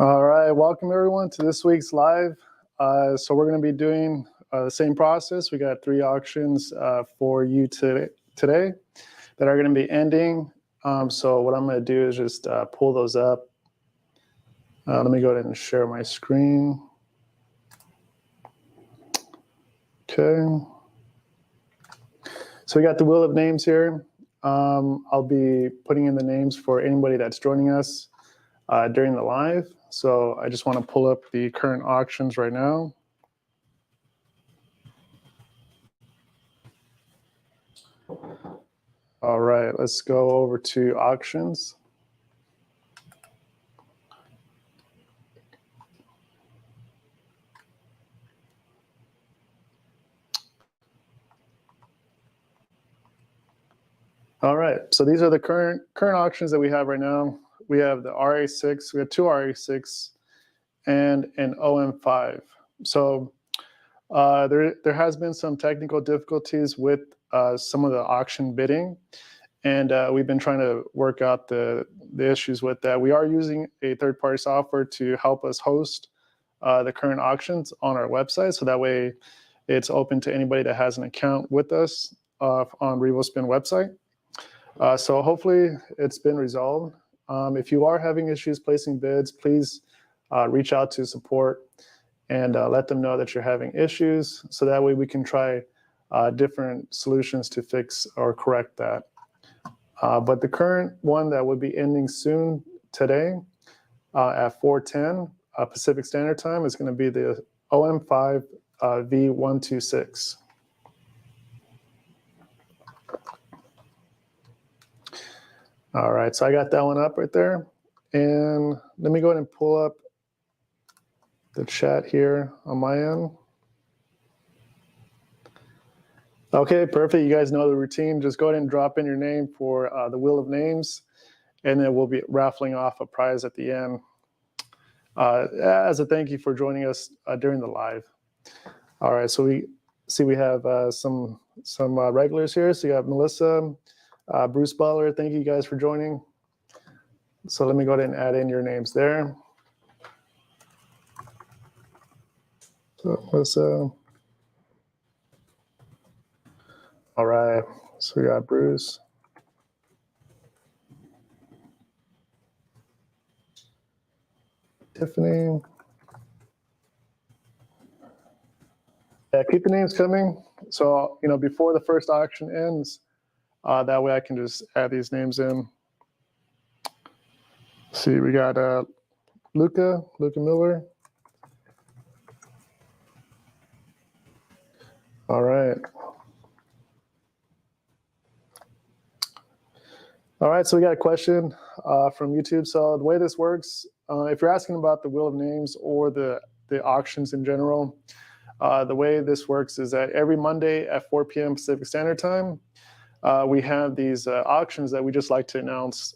All right, welcome everyone to this week's live. So we're going to be doing the same process. We got 3 auctions for you today that are going to be ending. So what I'm going to do is just pull those up. Let me go ahead and share my screen. Okay. So we got the wheel of names here. I'll be putting in the names for anybody that's joining us during the live. So I just want to pull up the current auctions right now. All right, let's go over to auctions. All right, so these are the current auctions that we have right now. We have the RA6, we have 2 RA6 and an OM5. So there has been some technical difficulties with some of the auction bidding, and we've been trying to work out the issues with that. We are using a third-party software to help us host the current auctions on our website, so that way it's open to anybody that has an account with us on RevoSpin website. So hopefully it's been resolved. If you are having issues placing bids, please reach out to support and let them know that you're having issues, so that way we can try different solutions to fix or correct that. But the current one that would be ending soon today at 4:10 Pacific Standard Time is going to be the OM5 V126. All right, so I got that one up right there. And let me go ahead and pull up the chat here on my end. Okay, perfect. You guys know the routine. Just go ahead and drop in your name for the wheel of names, and then we'll be raffling off a prize at the end as a thank you for joining us during the live. All right, so we have some regulars here. So you have Melissa, Bruce Butler, thank you guys for joining. So let me go ahead and add in your names there. So Melissa. All right, so we got Bruce. Tiffany. Yeah, keep the names coming. So, before the first auction ends, that way I can just add these names in. See, we got Luca Miller. All right. All right, so we got a question from YouTube. So the way this works, if you're asking about the wheel of names or the auctions in general, the way this works is that every Monday at 4 p.m. Pacific Standard Time, we have these auctions that we just like to announce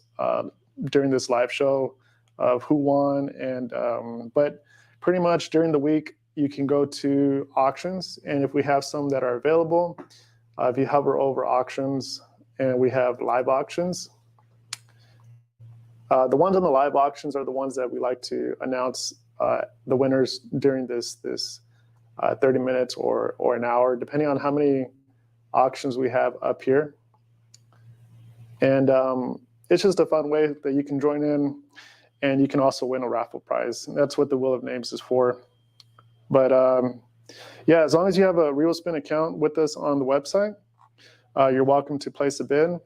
during this live show of who won. And but pretty much during the week, you can go to auctions, and if we have some that are available, if you hover over auctions, and we have live auctions. The ones on the live auctions are the ones that we like to announce the winners during this 30 minutes or an hour, depending on how many auctions we have up here. And it's just a fun way that you can join in, and you can also win a raffle prize. And that's what the Wheel of Names is for. But yeah, as long as you have a RevoSpin account with us on the website, you're welcome to place a bid.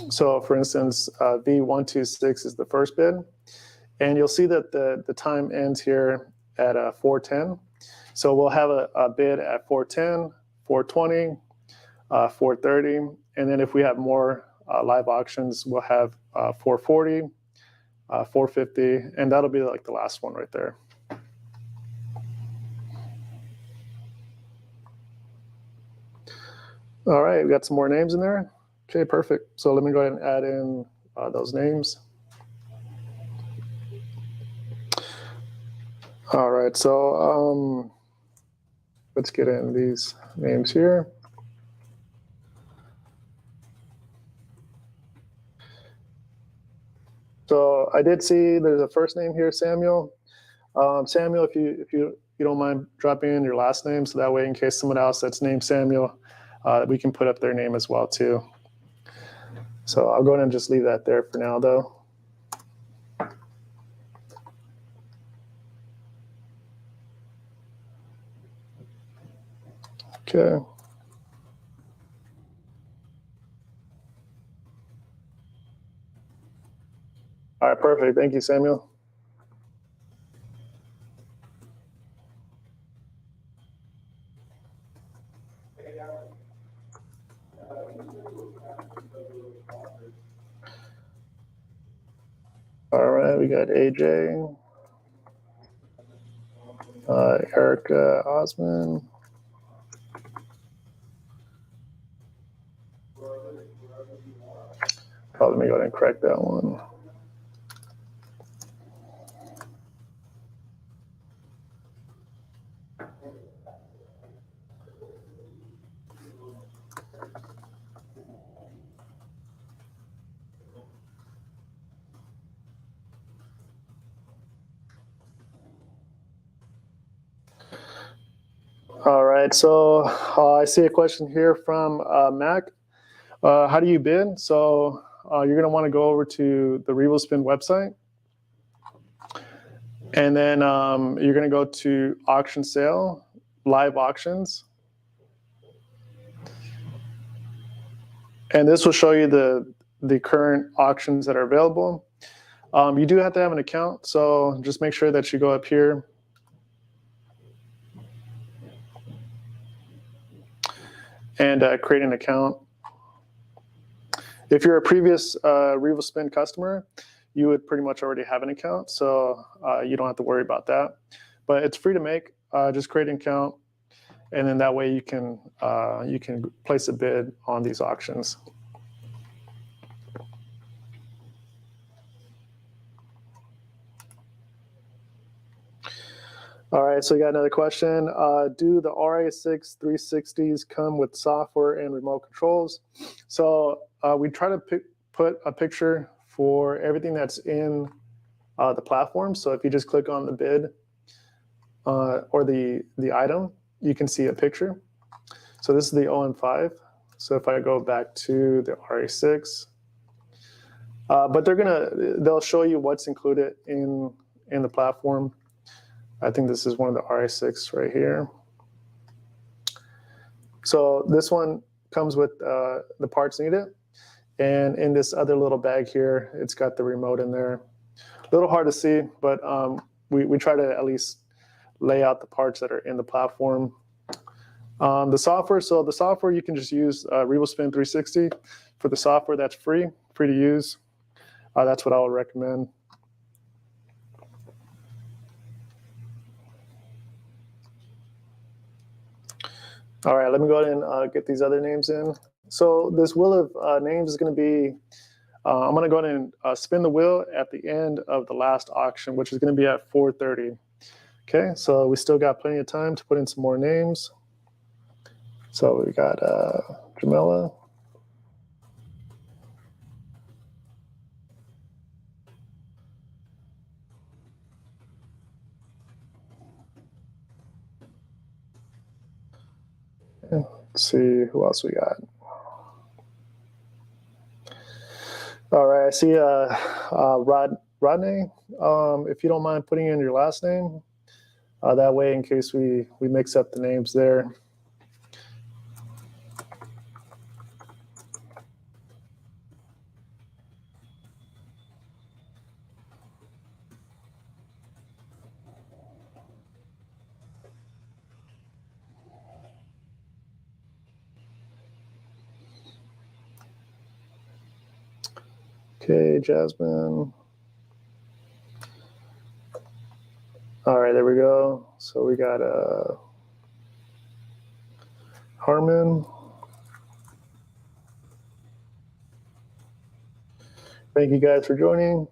So for instance, V126 is the first bid. And you'll see that the time ends here at 4:10. So we'll have a bid at 4:10, 4:20, 4:30. And then if we have more live auctions, we'll have 4:40, 4:50, and that'll be like the last one right there. All right, we got some more names in there. Okay, perfect. So let me go ahead and add in those names. All right, so let's get in these names here. So So I did see there's a first name here, Samuel. Samuel, if you don't mind dropping in your last name, so that way in case someone else that's named Samuel, we can put up their name as well too. So I'll go ahead and just leave that there for now though. Okay. All right, perfect. Thank you, Samuel. All right, we got AJ, Erica Osman. Oh, let me go ahead and correct that one. All right, so I see a question here from Mac. How do you bid? So you're going to want to go over to the RevoSpin website. And then you're going to go to auction sale, live auctions. And this will show you the current auctions that are available. You do have to have an account, so just make sure that you go up here. And create an account. If you're a previous RevoSpin customer, you would pretty much already have an account, so you don't have to worry about that. But it's free to make. Just create an account, and then that way you can place a bid on these auctions. All right, so we got another question. Do the RA6 360s come with software and remote controls? So we try to put a picture for everything that's in the platform. So if you just click on the bid or the item, you can see a picture. So this is the OM5. So if I go back to the RA6, but they'll show you what's included in the platform. I think this is one of the RA6 right here. So this one comes with the parts needed. And in this other little bag here, it's got the remote in there. A little hard to see, but we try to at least lay out the parts that are in the platform. The software, so the software you can just use RevoSpin 360. For the software, that's free to use. That's what I would recommend. All right, let me go ahead and get these other names in. So this wheel of names is going to be, I'm going to go ahead and spin the wheel at the end of the last auction, which is going to be at 4:30. Okay, so we still got plenty of time to put in some more names. So we got Jamila. Let's see who else we got. All right, I see Rodney. If you don't mind putting in your last name, that way in case we mix up the names there. Okay, Jasmine. All right, there we go. So we got Harmon. Thank you guys for joining.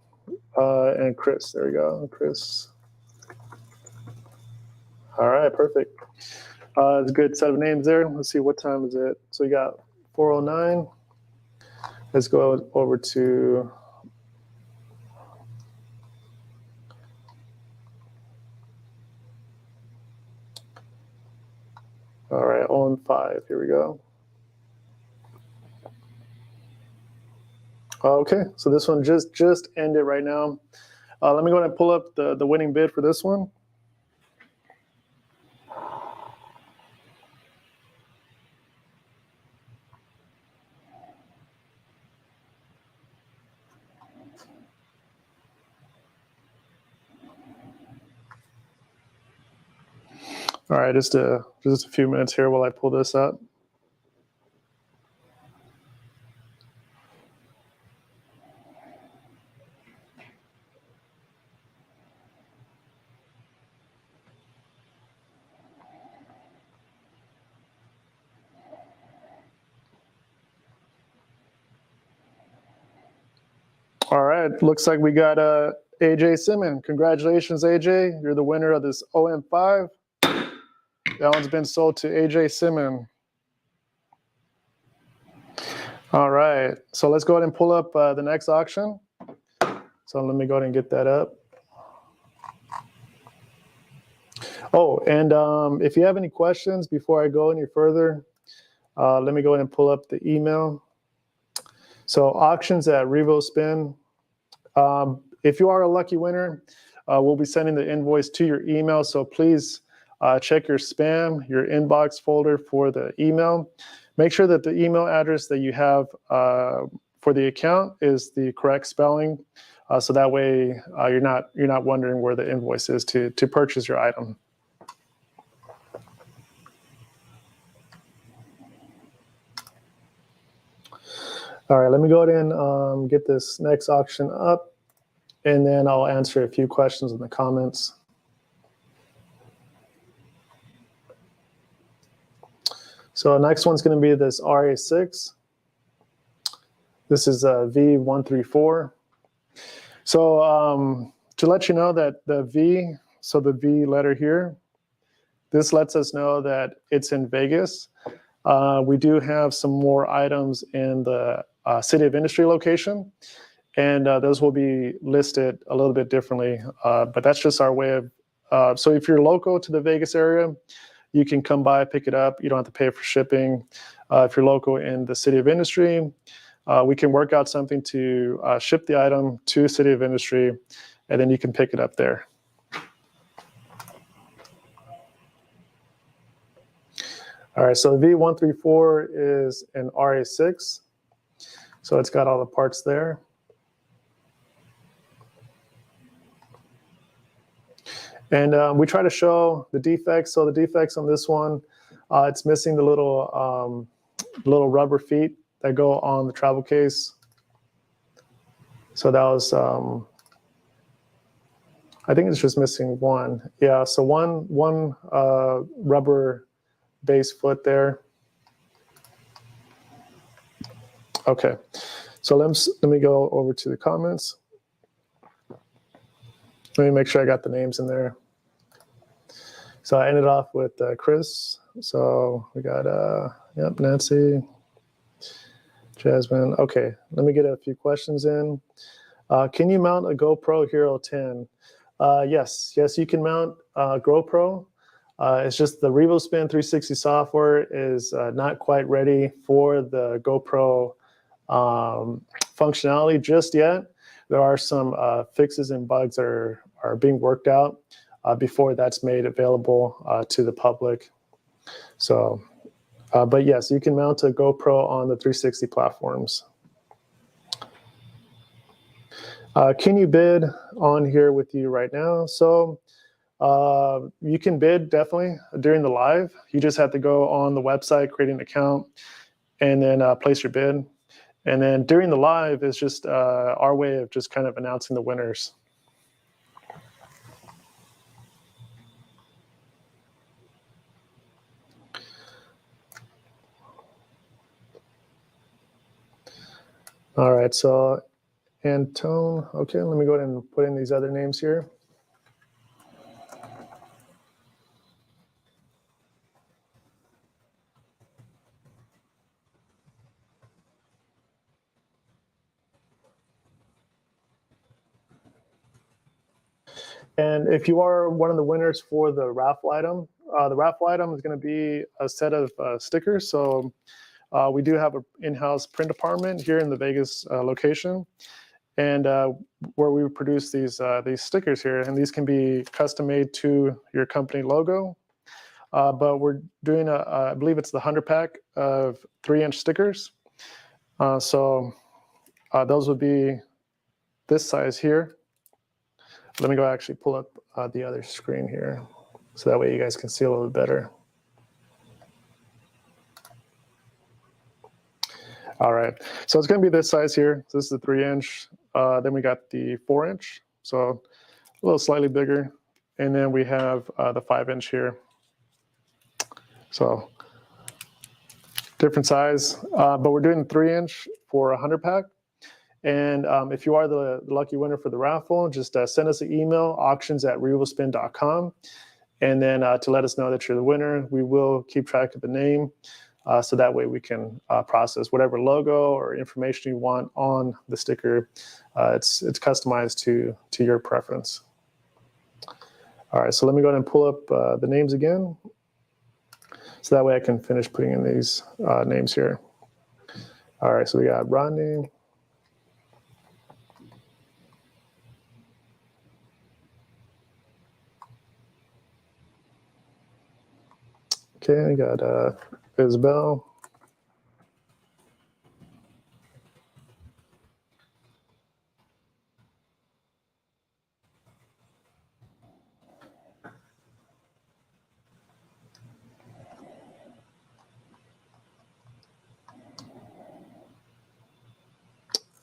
And Chris, there we go, Chris. All right, perfect. It's a good set of names there. Let's see, what time is it? So we got 4:09. Let's go over to All right, OM5, here we go. Okay, so this one just ended right now. Let me go ahead and pull up the winning bid for this one. All right, just a few minutes here while I pull this up. All right, looks like we got AJ Simon. Congratulations, AJ. You're the winner of this OM5. That one's been sold to AJ Simon. All right, so let's go ahead and pull up the next auction. So let me go ahead and get that up. Oh, and if you have any questions before I go any further, let me go ahead and pull up the email. So auctions at RevoSpin. If you are a lucky winner, we'll be sending the invoice to your email. So please check your spam, your inbox folder for the email. Make sure that the email address that you have for the account is the correct spelling. So that way you're not wondering where the invoice is to purchase your item. All right, let me go ahead and get this next auction up, and then I'll answer a few questions in the comments. So next one's going to be this RA6. This is a V134. So to let you know that the V, so the V letter here, this lets us know that it's in Vegas. We do have some more items in the City of Industry location, and those will be listed a little bit differently, but that's just our way of, so if you're local to the Vegas area, you can come by, pick it up. You don't have to pay for shipping. If you're local in the City of Industry, we can work out something to ship the item to City of Industry, and then you can pick it up there. All right, so the V134 is an RA6. So it's got all the parts there. And we try to show the defects. So the defects on this one, it's missing the little rubber feet that go on the travel case. So that was, I think it's just missing one. Yeah, so one rubber base foot there. Okay, so let me go over to the comments. Let me make sure I got the names in there. So I ended off with Chris. So we got, yep, Nancy, Jasmine. Okay, let me get a few questions in. Can you mount a GoPro Hero 10? Yes, you can mount GoPro. It's just the RevoSpin 360 software is not quite ready for the GoPro functionality just yet. There are some fixes and bugs that are being worked out before that's made available to the public. So, but yes, you can mount a GoPro on the 360 platforms. Can you bid on here with you right now? So you can bid definitely during the live. You just have to go on the website, create an account, and then place your bid. And then during the live is just our way of just kind of announcing the winners. All right, so Antone, okay, let me go ahead and put in these other names here. And if you are one of the winners for the raffle item, the raffle item is going to be a set of stickers. So we do have an in-house print department here in the Vegas location, and where we produce these stickers here, and these can be custom made to your company logo. But we're doing I believe it's the 100 pack of 3-inch stickers. So those would be this size here. Let me go actually pull up the other screen here, so that way you guys can see a little bit better. All right, so it's going to be this size here. So this is the 3-inch. Then we got the 4-inch, so a little slightly bigger. And then we have the 5-inch here. So different size, but we're doing 3-inch for a 100 pack. And if you are the lucky winner for the raffle, just send us an email, auctions@revospin.com. And then to let us know that you're the winner, we will keep track of the name. So that way we can process whatever logo or information you want on the sticker. It's customized to your preference. All right, so let me go ahead and pull up the names again. So that way I can finish putting in these names here. All right, so we got Rodney. Okay, I got Isabel.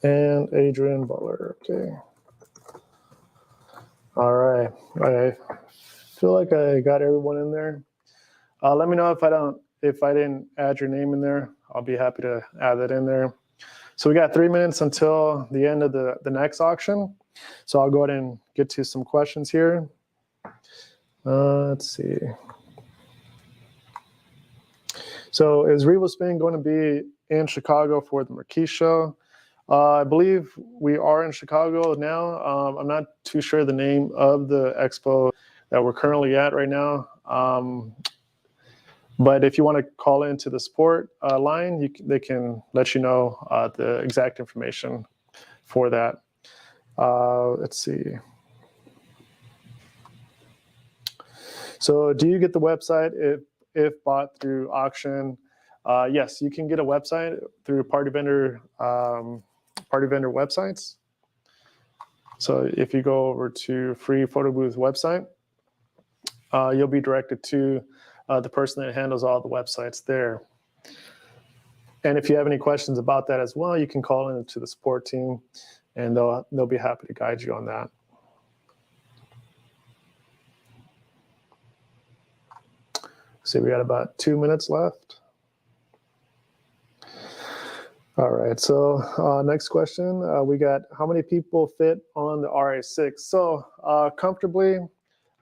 And Adrian Butler. Okay. All right. I feel like I got everyone in there. Let me know if I didn't add your name in there. I'll be happy to add that in there. So we got 3 minutes until the end of the next auction. So I'll go ahead and get to some questions here. Let's see. So is RevoSpin going to be in Chicago for the Marquis Show? I believe we are in Chicago now. I'm not too sure the name of the expo that we're currently at right now. But if you want to call into the support line, they can let you know the exact information for that. Let's see. So do you get the website if bought through auction? Yes, you can get a website through party vendor websites. So if you go over to Free Photo Booth website, you'll be directed to the person that handles all the websites there. And if you have any questions about that as well, you can call into the support team, and they'll be happy to guide you on that. See, we got about 2 minutes left. All right, so next question. We got how many people fit on the RA6? So comfortably,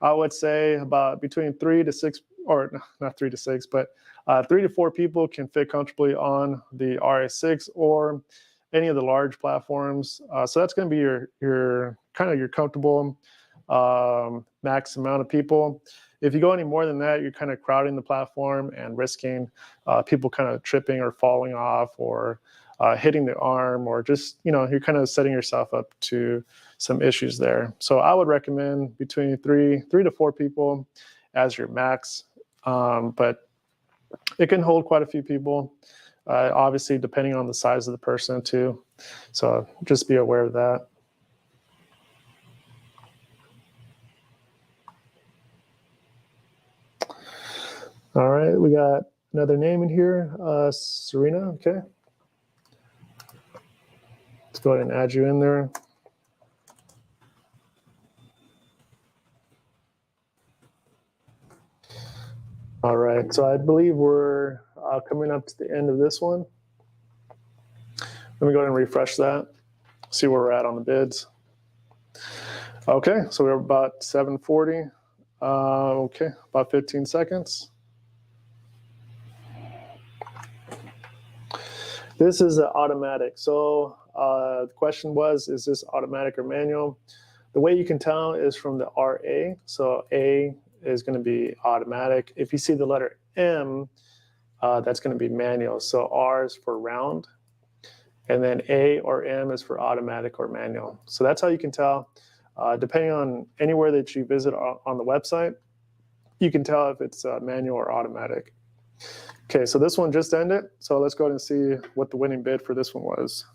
I would say about between 3 to 6, or not 3 to 6, but 3 to 4 people can fit comfortably on the RA6 or any of the large platforms. So that's going to be your kind of your comfortable max amount of people. If you go any more than that, you're kind of crowding the platform and risking people kind of tripping or falling off or hitting the arm, or just, you're kind of setting yourself up to some issues there. So I would recommend between 3 to 4 people as your max, but it can hold quite a few people, obviously depending on the size of the person too. So just be aware of that. All right, we got another name in here, Serena, okay. Let's go ahead and add you in there. All right, so I believe we're coming up to the end of this one. Let me go ahead and refresh that, see where we're at on the bids. Okay, so we're about 740. Okay, about 15 seconds. This is automatic. So the question was, is this automatic or manual? The way you can tell is from the RA. So A is going to be automatic. If you see the letter M, that's going to be manual. So R is for round, and then A or M is for automatic or manual. So that's how you can tell. Depending on anywhere that you visit on the website, you can tell if it's manual or automatic. Okay, so this one just ended. So let's go ahead and see what the winning bid for this one was.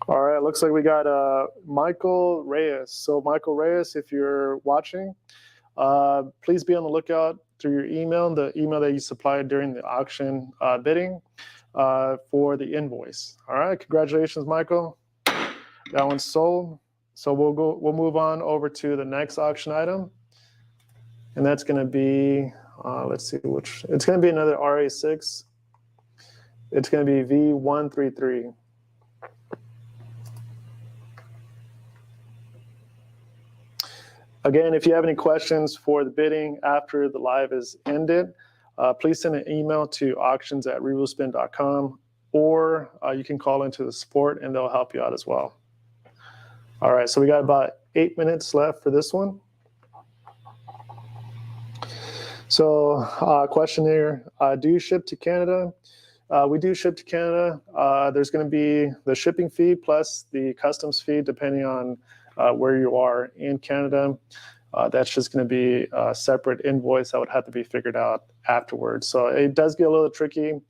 All right, looks like we got Michael Reyes. So Michael Reyes, if you're watching, please be on the lookout through your email, the email that you supplied during the auction bidding for the invoice. All right, congratulations, Michael. That one's sold. So we'll move on over to the next auction item. And that's gonna be, let's see which, it's gonna be another RA6. It's gonna be V133. Again, if you have any questions for the bidding after the live is ended, please send an email to auctions@RevoSpin.com, or you can call into the support and they'll help you out as well. All right, so we got about 8 minutes left for this one. So question here, do you ship to Canada? We do ship to Canada. There's going to be the shipping fee plus the customs fee depending on where you are in Canada. That's just going to be a separate invoice that would have to be figured out afterwards. So it does get a little tricky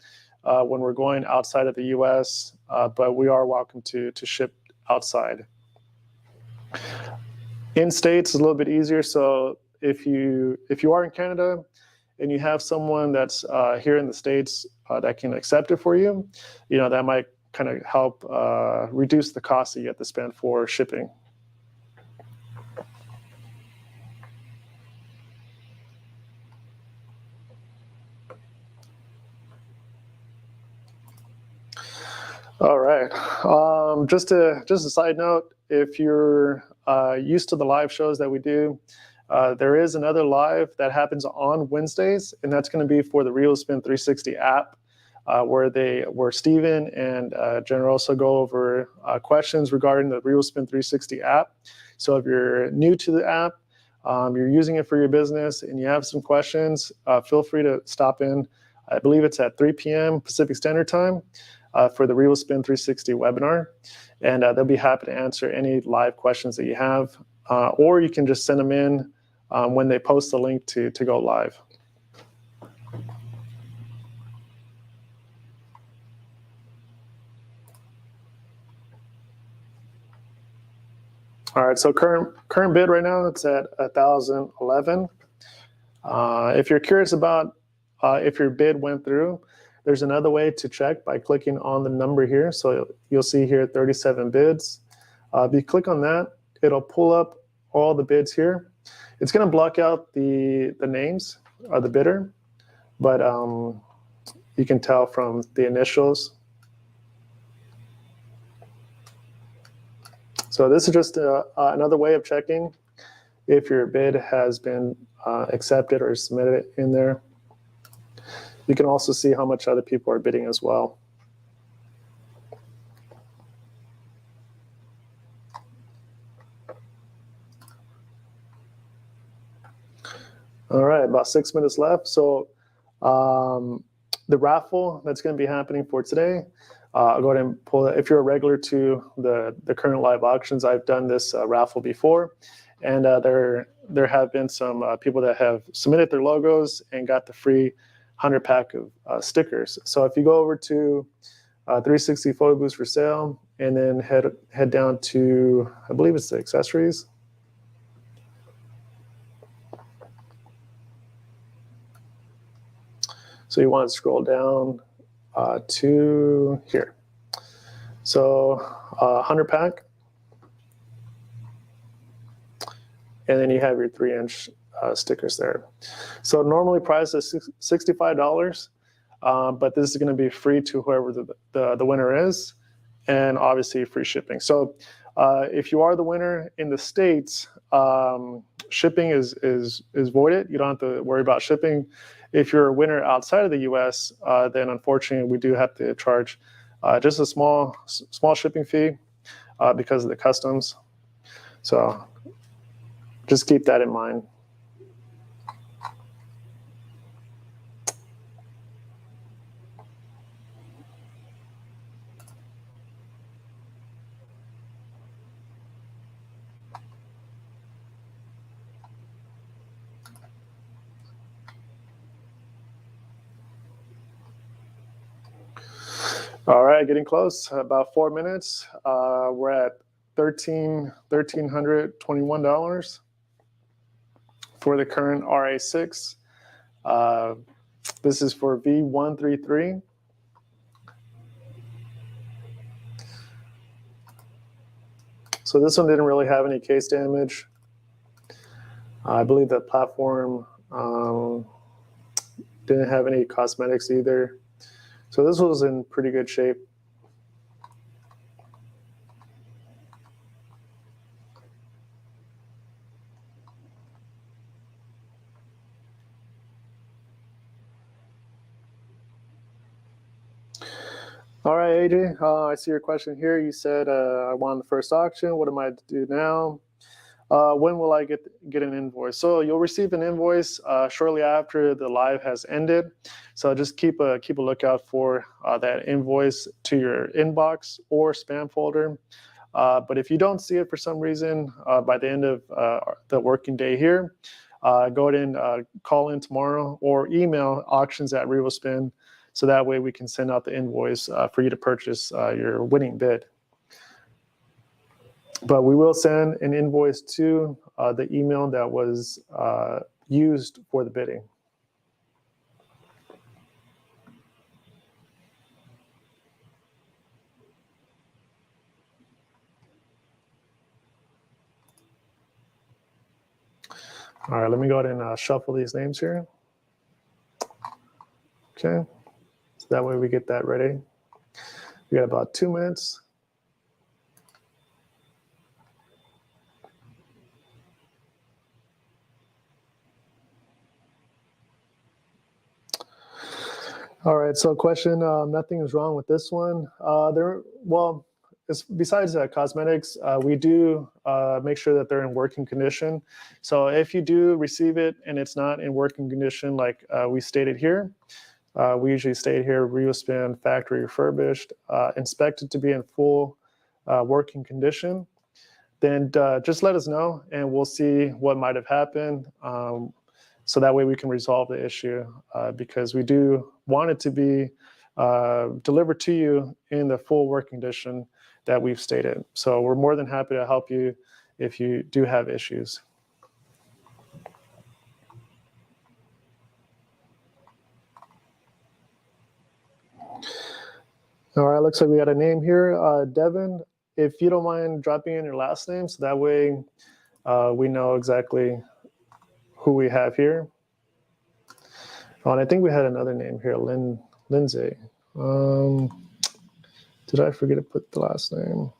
when we're going outside of the US, but we are welcome to ship outside. In States is a little bit easier. So if you are in Canada and you have someone that's here in the States that can accept it for you, that might kind of help reduce the cost that you have to spend for shipping. All right. Just a side note, if you're used to the live shows that we do, there is another live that happens on Wednesdays, and that's going to be for the RevoSpin 360 app, where Steven and Generoso go over questions regarding the RevoSpin 360 app. So if you're new to the app, you're using it for your business, and you have some questions, feel free to stop in. I believe it's at 3 p.m. Pacific Standard Time. For the RevoSpin 360 webinar, and they'll be happy to answer any live questions that you have, or you can just send them in when they post the link to go live. All right, so current bid right now, it's at 1,011. If you're curious about if your bid went through, there's another way to check by clicking on the number here. So you'll see here 37 bids. If you click on that, it'll pull up all the bids here. It's going to block out the names of the bidder, but you can tell from the initials. So this is just another way of checking if your bid has been accepted or submitted in there. You can also see how much other people are bidding as well. All right, about 6 minutes left. So the raffle that's going to be happening for today, I'll go ahead and pull it. If you're a regular to the current live auctions, I've done this raffle before, and there have been some people that have submitted their logos and got the free 100-pack of stickers. So if you go over to 360 Photo Booths for sale, and then head down to, I believe it's the accessories. So you want to scroll down to here. So 100-pack, and then you have your 3-inch stickers there. So normally priced at $65, but this is going to be free to whoever the winner is, and obviously free shipping. So If you are the winner in the States, shipping is voided. You don't have to worry about shipping. If you're a winner outside of the U.S., then unfortunately we do have to charge just a small shipping fee because of the customs. So just keep that in mind. All right, getting close. About 4 minutes. We're at $1,321 for the current RA6. This is for V133. So this one didn't really have any case damage. I believe the platform didn't have any cosmetics either. So this was in pretty good shape. All right, AJ, I see your question here. You said I won the first auction. What am I to do now? When will I get an invoice? So you'll receive an invoice shortly after the live has ended. So just keep a lookout for that invoice to your inbox or spam folder. But if you don't see it for some reason by the end of the working day here, go ahead and call in tomorrow or email auctions@RevoSpin, so that way we can send out the invoice for you to purchase your winning bid. But we will send an invoice to the email that was used for the bidding. All right, let me go ahead and shuffle these names here. Okay, so that way we get that ready. We got about 2 minutes. All right, so question, nothing is wrong with this one. Well, besides cosmetics, we do make sure that they're in working condition. So if you do receive it and it's not in working condition, like we stated here, we usually state here, RevoSpin factory refurbished, inspected to be in full working condition, then just let us know and we'll see what might have happened. So that way we can resolve the issue because we do want it to be delivered to you in the full working condition that we've stated. So we're more than happy to help you if you do have issues. All right, looks like we got a name here, Devin. If you don't mind dropping in your last name, so that way we know exactly who we have here. Oh, and I think we had another name here, Lindsay. Did I forget to put the last name?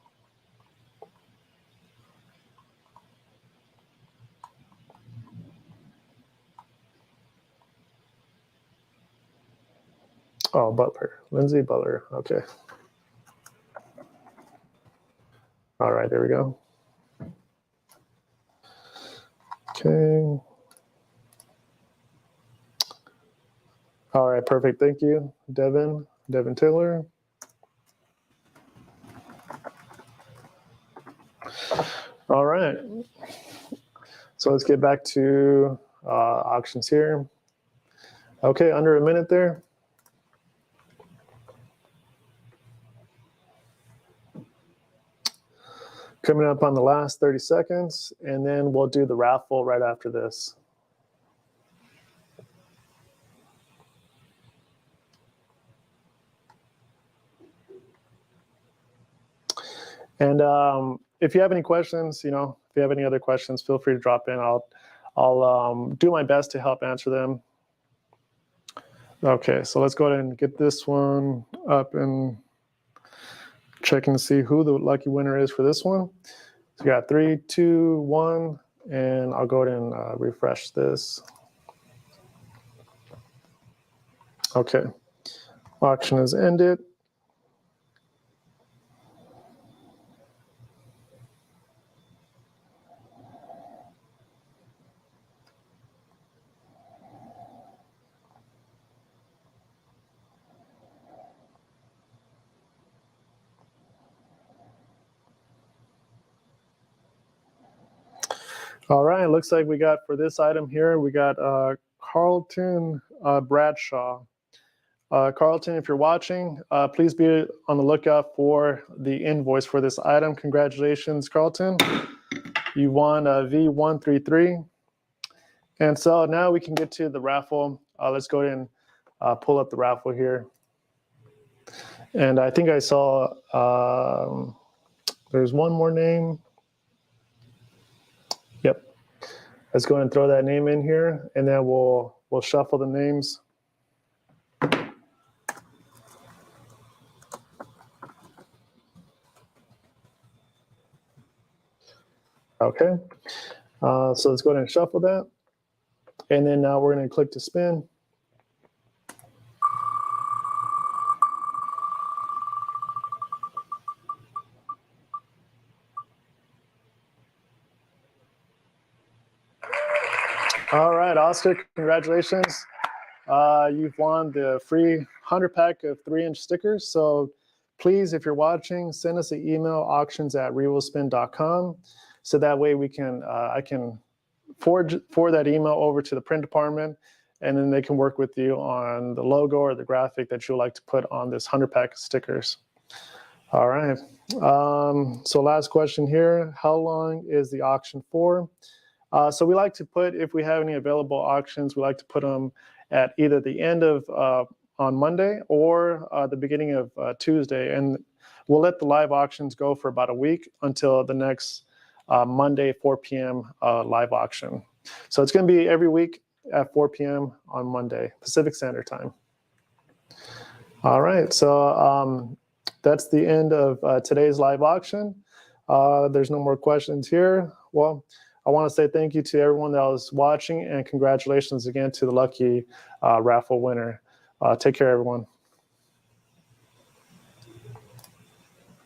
Oh, Butler, Lindsay Butler, okay. All right, there we go. Okay. All right, perfect, thank you, Devin Taylor. All right, so let's get back to auctions here. Okay, under a minute there. Coming up on the last 30 seconds, and then we'll do the raffle right after this. And if you have any questions, if you have any other questions, feel free to drop in. I'll do my best to help answer them. Okay, so let's go ahead and get this one up and Checking to see who the lucky winner is for this one. So we got 3, 2, 1, and I'll go ahead and refresh this. Okay, auction has ended. All right, looks like we got for this item here, we got Carlton Bradshaw. Carlton, if you're watching, please be on the lookout for the invoice for this item. Congratulations, Carlton. You won V133. And so now we can get to the raffle. Let's go ahead and pull up the raffle here. And I think I saw there's one more name. Yep. Let's go ahead and throw that name in here, and then we'll shuffle the names. Okay. So let's go ahead and shuffle that. And then now we're going to click to spin. All right, Oscar, congratulations. You've won the free 100 pack of 3-inch stickers. So please, if you're watching, send us an email, auctions@revospin.com. So that way we can, I can forward that email over to the print department, and then they can work with you on the logo or the graphic that you'd like to put on this 100 pack of stickers. All right. So last question here, how long is the auction for? So we like to put, if we have any available auctions, we like to put them at either the end of on Monday or the beginning of Tuesday. And we'll let the live auctions go for about a week until the next Monday, 4 p.m. Live auction. So it's going to be every week at 4 p.m. on Monday, Pacific Standard Time. All right, so that's the end of today's live auction. There's no more questions here. Well, I want to say thank you to everyone that was watching, and congratulations again to the lucky raffle winner. Take care, everyone.